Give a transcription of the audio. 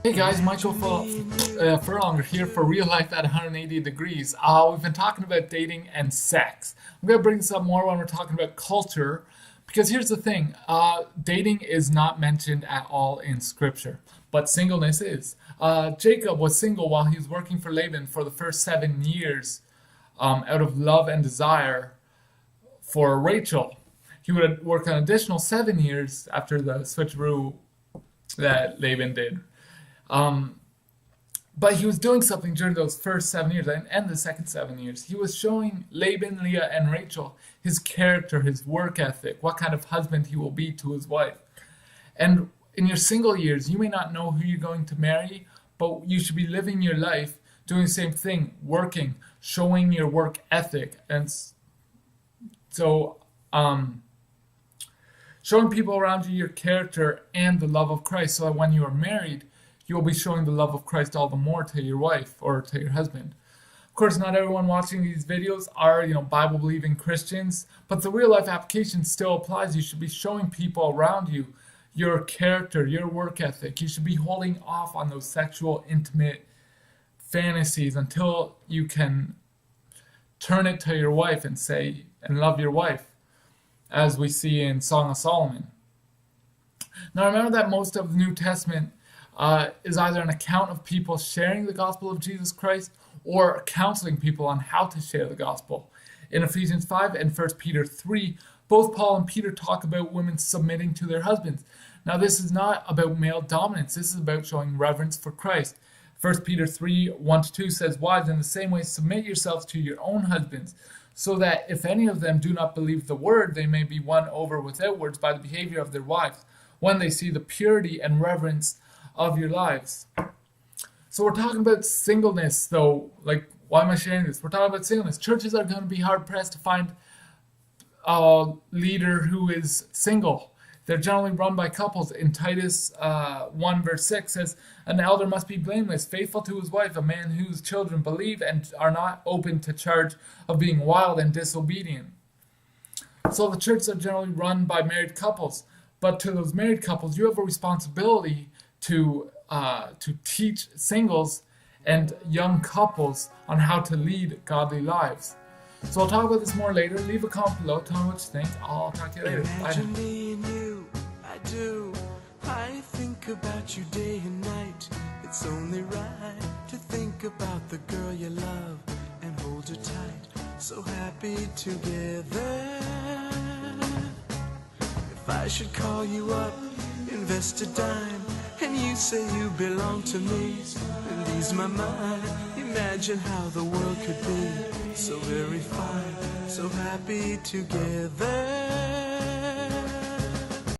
Hey guys, Michael Furlonger here for Real Life at 180 Degrees. We've been talking about dating and sex. I'm going to bring this up more when we're talking about culture, because here's the thing. Dating is not mentioned at all in Scripture, but singleness is. Jacob was single while he was working for Laban for the first 7 years out of love and desire for Rachel. He would work an additional 7 years after the switcheroo that Laban did. But he was doing something during those first 7 years and the second 7 years. He was showing Laban, Leah, and Rachel his character, his work ethic, what kind of husband he will be to his wife. And in your single years, you may not know who you're going to marry, but you should be living your life doing the same thing, working, showing your work ethic. And so, showing people around you your character and the love of Christ, so that when you are married, you will be showing the love of Christ all the more to your wife or to your husband. Of course, not everyone watching these videos are, Bible-believing Christians, but the real-life application still applies. You should be showing people around you your character, your work ethic. You should be holding off on those sexual, intimate fantasies until you can turn it to your wife and say, and love your wife, as we see in Song of Solomon. Now remember that most of the New Testament is either an account of people sharing the gospel of Jesus Christ or counseling people on how to share the gospel. In Ephesians 5 and 1 Peter 3, both Paul and Peter talk about women submitting to their husbands. Now this is not about male dominance, this is about showing reverence for Christ. 1 Peter 3, 1-2 says, "Wives, in the same way submit yourselves to your own husbands, so that if any of them do not believe the word, they may be won over without words by the behavior of their wives, when they see the purity and reverence of your lives." So we're talking about singleness, though. Why am I sharing this? We're talking about singleness. Churches are going to be hard pressed to find a leader who is single. They're generally run by couples. In Titus 1 verse 6 says, "An elder must be blameless, faithful to his wife, a man whose children believe and are not open to charge of being wild and disobedient." So the churches are generally run by married couples. But to those married couples, you have a responsibility to teach singles and young couples on how to lead godly lives. So I'll talk about this more later. Leave a comment below. Tell me what you think. I'll talk to you later. Bye. Imagine me and you, I do. I think about you day and night. It's only right to think about the girl you love and hold her tight. So happy together. If I should call you up, invest a dime, and you say you belong to me, and ease my mind. Imagine how the world could be so very fine, so happy together.